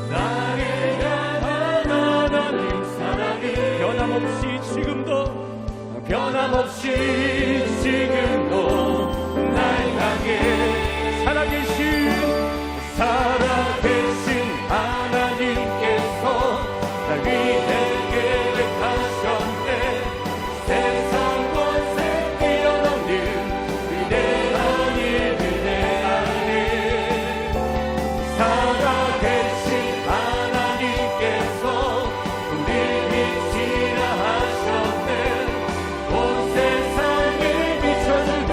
나를 향한 하나님 사랑이 변함없이 지금도 날 향해 살아계신 하나님께서 날 위해 계획하셨네. 세상 권세 뛰어넘는 위대한 일들의 안에 살아계신 하나님께서 우리 빛이라 하셨네. 온 세상을 비춰주는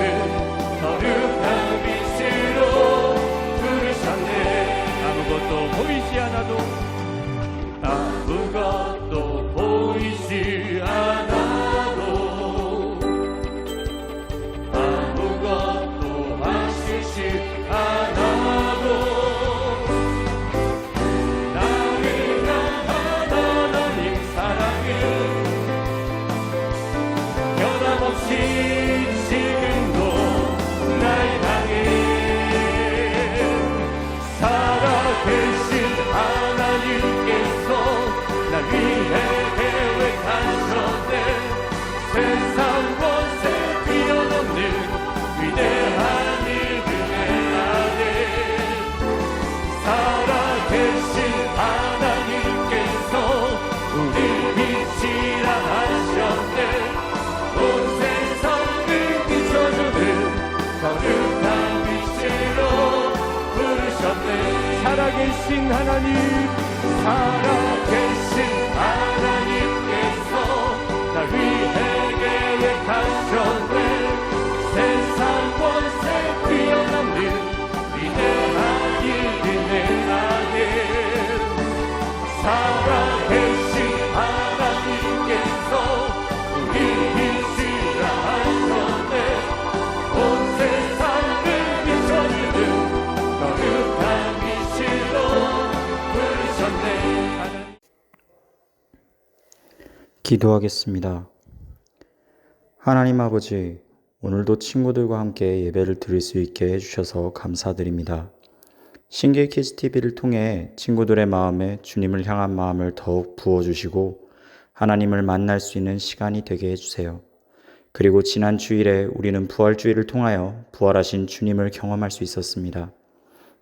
거룩한 빛으로 부르셨네. 아무것도 보이지 않아도 아무것도 하시지 않아도 나를 향한 하나님 사랑은 변함없이 지금도 날 향해 살아계신 하나님께서 날 위해 계획하셨네. 세상 권세 뛰어넘는 위대한 일들의 안에 살아계신 하나님께서 우리 빛이라 하셨네. 온 세상을 비춰주는 거룩한 빛으로 부르셨네. 살아계신 하나님께서 날 위해 계획하셨네. 세상 권세 뛰어넘는 위대한 일들의 안에 살아계신 하나님께서 우리 빛이라 하셨네. 온 세상을 비춰주는 거룩한 빛으로 부르셨네. 기도하겠습니다. 하나님 아버지, 오늘도 친구들과 함께 예배를 드릴 수 있게 해주셔서 감사드립니다. 신길 키즈 TV를 통해 친구들의 마음에 주님을 향한 마음을 더욱 부어주시고 하나님을 만날 수 있는 시간이 되게 해주세요. 그리고 지난 주일에 우리는 부활주일을 통하여 부활하신 주님을 경험할 수 있었습니다.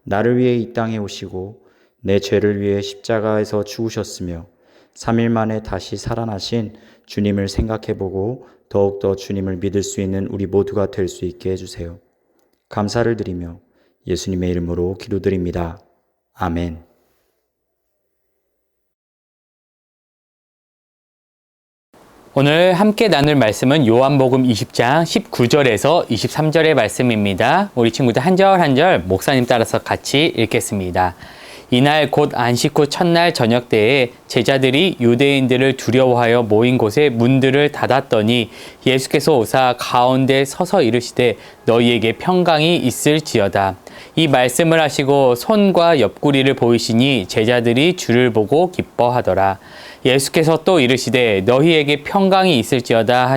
나를 위해 이 땅에 오시고 내 죄를 위해 십자가에서 죽으셨으며 3일 만에 다시 살아나신 주님을 생각해보고 더욱더 주님을 믿을 수 있는 우리 모두가 될 수 있게 해주세요. 감사를 드리며 예수님의 이름으로 기도드립니다. 아멘. 오늘 함께 나눌 말씀은 요한복음 20장 19절에서 23절의 말씀입니다. 우리 친구들 한 절 한 절 목사님 따라서 같이 읽겠습니다. 이날 곧 안식 후 첫날 저녁 때에 제자들이 유대인들을 두려워하여 모인 곳에 문들을 닫았더니 예수께서 오사 가운데 서서 이르시되 너희에게 평강이 있을지어다. 이 말씀을 하시고 손과 옆구리를 보이시니 제자들이 주를 보고 기뻐하더라. 예수께서 또 이르시되 너희에게 평강이 있을지어다.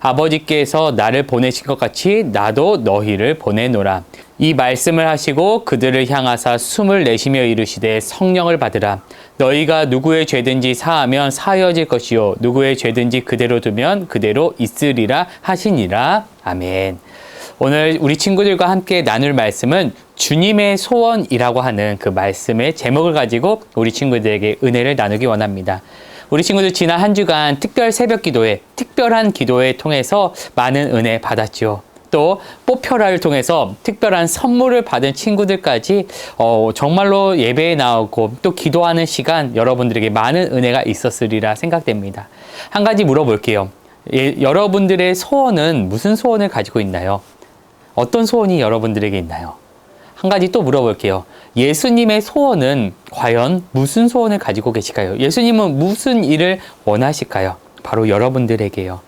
아버지께서 나를 보내신 것 같이 나도 너희를 보내노라. 이 말씀을 하시고 그들을 향하사 숨을 내쉬며 이르시되 성령을 받으라. 너희가 누구의 죄든지 사하면 사하여질 것이요 누구의 죄든지 그대로 두면 그대로 있으리라 하시니라. 아멘. 오늘 우리 친구들과 함께 나눌 말씀은 주님의 소원이라고 하는 그 말씀의 제목을 가지고 우리 친구들에게 은혜를 나누기 원합니다. 우리 친구들 지난 한 주간 특별 새벽 기도회, 특별한 기도회 통해서 많은 은혜 받았죠. 또 뽑혀라를 통해서 특별한 선물을 받은 친구들까지 정말로 예배에 나오고 또 기도하는 시간 여러분들에게 많은 은혜가 있었으리라 생각됩니다. 한 가지 물어볼게요. 여러분들의 소원은 무슨 소원을 가지고 있나요? 어떤 소원이 여러분들에게 있나요? 한 가지 또 물어볼게요. 예수님의 소원은 과연 무슨 소원을 가지고 계실까요? 예수님은 무슨 일을 원하실까요? 바로 여러분들에게요.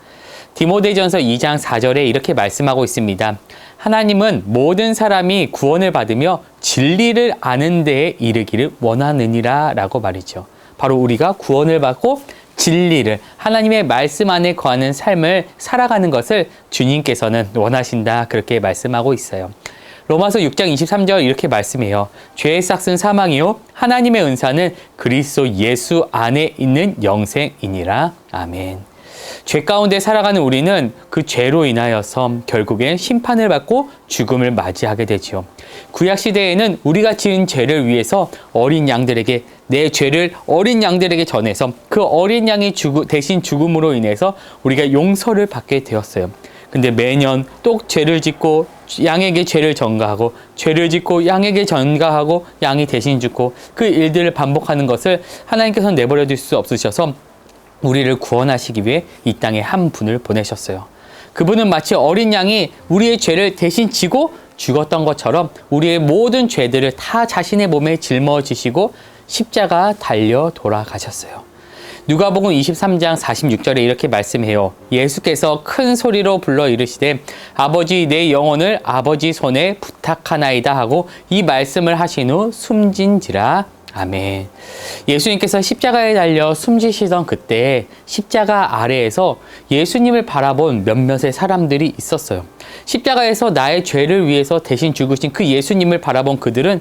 디모데전서 2장 4절에 이렇게 말씀하고 있습니다. 하나님은 모든 사람이 구원을 받으며 진리를 아는 데에 이르기를 원하느니라 라고 말이죠. 바로 우리가 구원을 받고 진리를 하나님의 말씀 안에 거하는 삶을 살아가는 것을 주님께서는 원하신다 그렇게 말씀하고 있어요. 로마서 6장 23절 이렇게 말씀해요. 죄의 삭은 사망이요 하나님의 은사는 그리스도 예수 안에 있는 영생이니라. 아멘. 죄 가운데 살아가는 우리는 그 죄로 인하여서 결국엔 심판을 받고 죽음을 맞이하게 되지요. 구약 시대에는 우리가 지은 죄를 위해서 어린 양들에게 내 죄를 어린 양들에게 전해서 그 어린 양이 대신 죽음으로 인해서 우리가 용서를 받게 되었어요. 근데 매년 또 죄를 짓고 양에게 죄를 전가하고 죄를 짓고 양에게 전가하고 양이 대신 죽고 그 일들을 반복하는 것을 하나님께서는 내버려 둘 수 없으셔서 우리를 구원하시기 위해 이 땅에 한 분을 보내셨어요. 그분은 마치 어린 양이 우리의 죄를 대신 지고 죽었던 것처럼 우리의 모든 죄들을 다 자신의 몸에 짊어지시고 십자가 달려 돌아가셨어요. 누가복음 23장 46절에 이렇게 말씀해요. 예수께서 큰 소리로 불러 이르시되 아버지 내 영혼을 아버지 손에 부탁하나이다 하고 이 말씀을 하신 후 숨진지라. 아멘. 예수님께서 십자가에 달려 숨지시던 그때 십자가 아래에서 예수님을 바라본 몇몇의 사람들이 있었어요. 십자가에서 나의 죄를 위해서 대신 죽으신 그 예수님을 바라본 그들은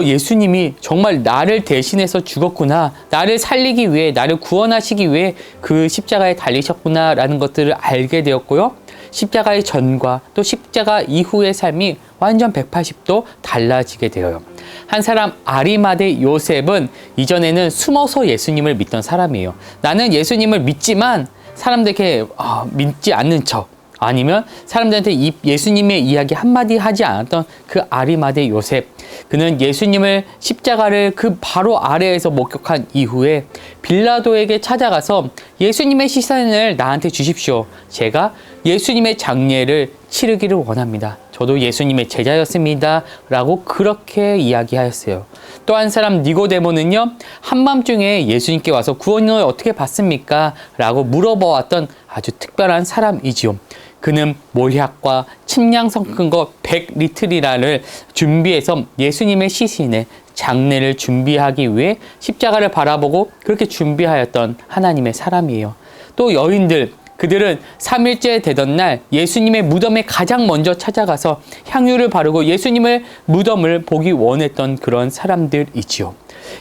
예수님이 정말 나를 대신해서 죽었구나, 나를 살리기 위해, 나를 구원하시기 위해 그 십자가에 달리셨구나 라는 것들을 알게 되었고요. 십자가의 전과 또 십자가 이후의 삶이 완전 180도 달라지게 되어요. 한 사람 아리마대 요셉은 이전에는 숨어서 예수님을 믿던 사람이에요. 나는 예수님을 믿지만 사람들에게 믿지 않는 척, 아니면 사람들한테 예수님의 이야기 한마디 하지 않았던 그 아리마대 요셉. 그는 예수님을 십자가를 그 바로 아래에서 목격한 이후에 빌라도에게 찾아가서 예수님의 시선을 나한테 주십시오. 제가 예수님의 장례를 치르기를 원합니다. 저도 예수님의 제자였습니다. 라고 그렇게 이야기하였어요. 또 한 사람 니고데모는요, 한밤중에 예수님께 와서 구원을 어떻게 받습니까? 라고 물어보았던 아주 특별한 사람이지요. 그는 몰약과 침량 섞은 것 100리틀이라를 준비해서 예수님의 시신의 장례를 준비하기 위해 십자가를 바라보고 그렇게 준비하였던 하나님의 사람이에요. 또 여인들, 그들은 3일째 되던 날 예수님의 무덤에 가장 먼저 찾아가서 향유를 바르고 예수님의 무덤을 보기 원했던 그런 사람들이지요.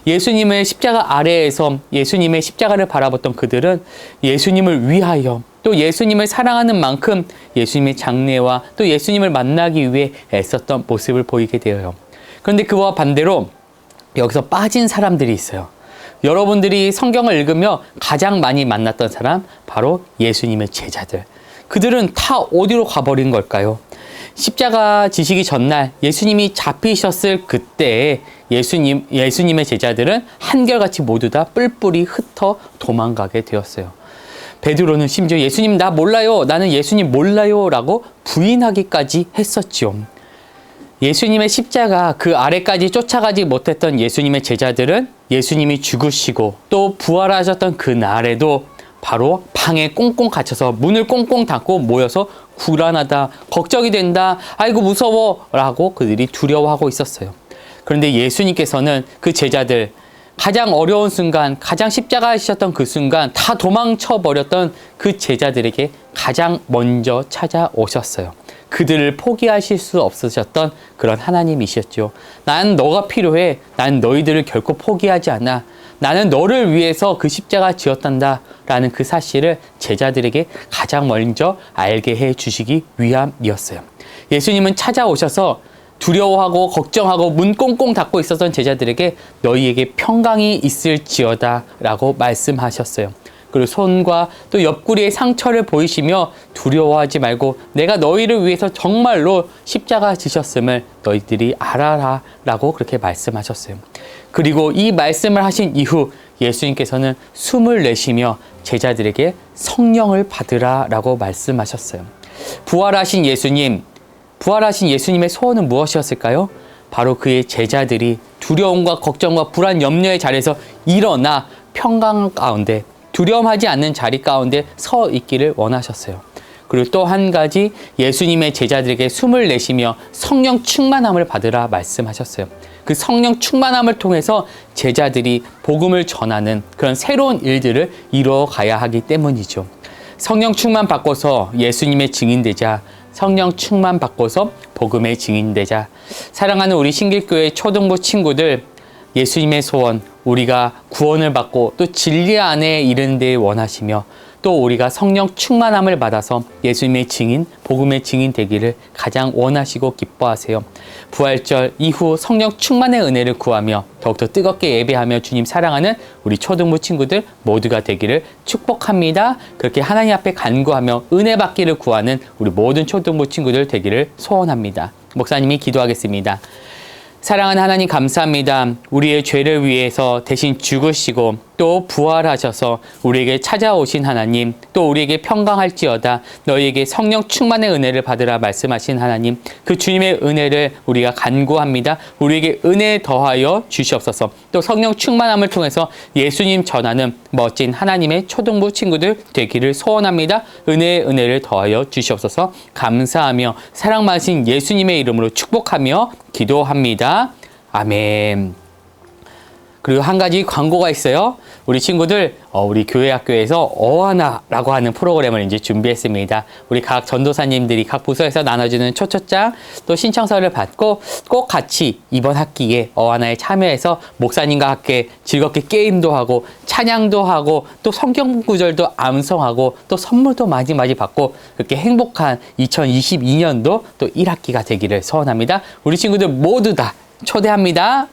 예수님의 십자가 아래에서 예수님의 십자가를 바라봤던 그들은 예수님을 위하여 또 예수님을 사랑하는 만큼 예수님의 장례와 또 예수님을 만나기 위해 애썼던 모습을 보이게 되어요. 그런데 그와 반대로 여기서 빠진 사람들이 있어요. 여러분들이 성경을 읽으며 가장 많이 만났던 사람, 바로 예수님의 제자들. 그들은 다 어디로 가버린 걸까요? 십자가 지시기 전날 예수님이 잡히셨을 그때 예수님의 제자들은 한결같이 모두 다 뿔뿔이 흩어 도망가게 되었어요. 베드로는 심지어 예수님 나 몰라요, 나는 예수님 몰라요 라고 부인하기까지 했었지요. 예수님의 십자가 그 아래까지 쫓아가지 못했던 예수님의 제자들은 예수님이 죽으시고 또 부활하셨던 그 날에도 바로 방에 꽁꽁 갇혀서 문을 꽁꽁 닫고 모여서 불안하다, 걱정이 된다, 아이고 무서워 라고 그들이 두려워하고 있었어요. 그런데 예수님께서는 그 제자들, 가장 어려운 순간, 가장 십자가에 지셨던 그 순간 다 도망쳐 버렸던 그 제자들에게 가장 먼저 찾아오셨어요. 그들을 포기하실 수 없으셨던 그런 하나님이셨죠. 난 너가 필요해. 난 너희들을 결코 포기하지 않아. 나는 너를 위해서 그 십자가 지었단다 라는 그 사실을 제자들에게 가장 먼저 알게 해 주시기 위함이었어요. 예수님은 찾아오셔서 두려워하고 걱정하고 문 꽁꽁 닫고 있었던 제자들에게 너희에게 평강이 있을지어다 라고 말씀하셨어요. 그리고 손과 또 옆구리의 상처를 보이시며 두려워하지 말고 내가 너희를 위해서 정말로 십자가 지셨음을 너희들이 알아라 라고 그렇게 말씀하셨어요. 그리고 이 말씀을 하신 이후 예수님께서는 숨을 내쉬며 제자들에게 성령을 받으라 라고 말씀하셨어요. 부활하신 예수님의 소원은 무엇이었을까요? 바로 그의 제자들이 두려움과 걱정과 불안, 염려의 자리에서 일어나 평강 가운데, 두려움하지 않는 자리 가운데 서 있기를 원하셨어요. 그리고 또 한 가지, 예수님의 제자들에게 숨을 내쉬며 성령 충만함을 받으라 말씀하셨어요. 그 성령 충만함을 통해서 제자들이 복음을 전하는 그런 새로운 일들을 이루어 가야 하기 때문이죠. 성령 충만 받고서 예수님의 증인되자 성령 충만 받고서 복음의 증인되자. 사랑하는 우리 신길교회 초등부 친구들, 예수님의 소원, 우리가 구원을 받고 또 진리 안에 이르는 데 원하시며 또 우리가 성령 충만함을 받아서 예수님의 증인, 복음의 증인 되기를 가장 원하시고 기뻐하세요. 부활절 이후 성령 충만의 은혜를 구하며 더욱더 뜨겁게 예배하며 주님 사랑하는 우리 초등부 친구들 모두가 되기를 축복합니다. 그렇게 하나님 앞에 간구하며 은혜 받기를 구하는 우리 모든 초등부 친구들 되기를 소원합니다. 목사님이 기도하겠습니다. 사랑하는 하나님 감사합니다. 우리의 죄를 위해서 대신 죽으시고 또 부활하셔서 우리에게 찾아오신 하나님, 또 우리에게 평강할지어다 너희에게 성령 충만의 은혜를 받으라 말씀하신 하나님, 그 주님의 은혜를 우리가 간구합니다. 우리에게 은혜 더하여 주시옵소서. 또 성령 충만함을 통해서 예수님 전하는 멋진 하나님의 초등부 친구들 되기를 소원합니다. 은혜의 은혜를 더하여 주시옵소서. 감사하며 사랑 많으신 예수님의 이름으로 축복하며 기도합니다. 아멘. 그리고 한 가지 광고가 있어요. 우리 친구들, 우리 교회 학교에서 어하나라고 하는 프로그램을 이제 준비했습니다. 우리 각 전도사님들이 각 부서에서 나눠주는 초초장 또 신청서를 받고 꼭 같이 이번 학기에 어하나에 참여해서 목사님과 함께 즐겁게 게임도 하고 찬양도 하고 또 성경 구절도 암송하고 또 선물도 많이 받고 그렇게 행복한 2022년도 또 1학기가 되기를 소원합니다. 우리 친구들 모두 다 초대합니다.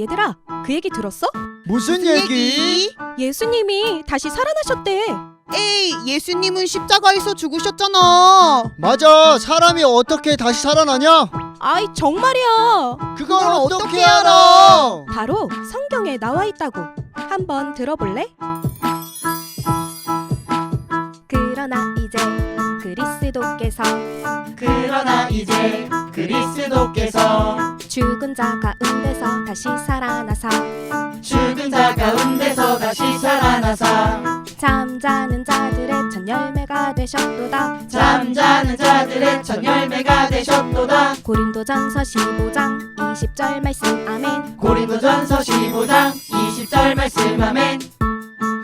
얘들아, 그 얘기 들었어? 무슨 얘기? 예수님이 다시 살아나셨대. 에이, 예수님은 십자가에서 죽으셨잖아. 맞아, 사람이 어떻게 다시 살아나냐? 아이, 정말이야. 그걸 어떻게 알아? 바로 성경에 나와 있다고. 한번 들어볼래? 그러나 이제 그리스도께서 죽은 자 가운데서 다시 살아나사 잠자는 자들의 첫 열매가 되셨도다. 고린도전서 15장 20절 말씀 아멘.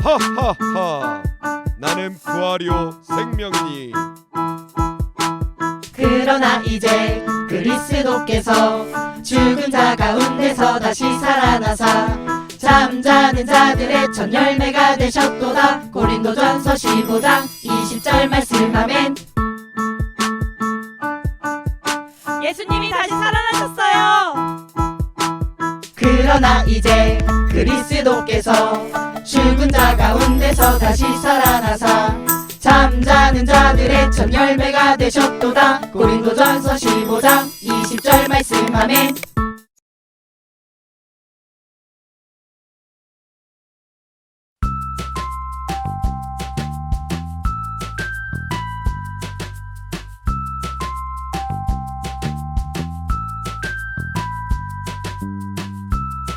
하하하, 나는 부활이요 생명이니. 그러나 이제 그리스도께서 죽은 자 가운데서 다시 살아나사 잠자는 자들의 첫 열매가 되셨도다. 고린도전서 15장 20절 말씀 아멘. 예수님이 다시 살아나셨어요. 그러나 이제 그리스도께서 죽은 자 가운데서 다시 살아나사 잠자는 자들의 첫 열매가 되셨도다. 고린도전서 15장 20절 말씀 아멘.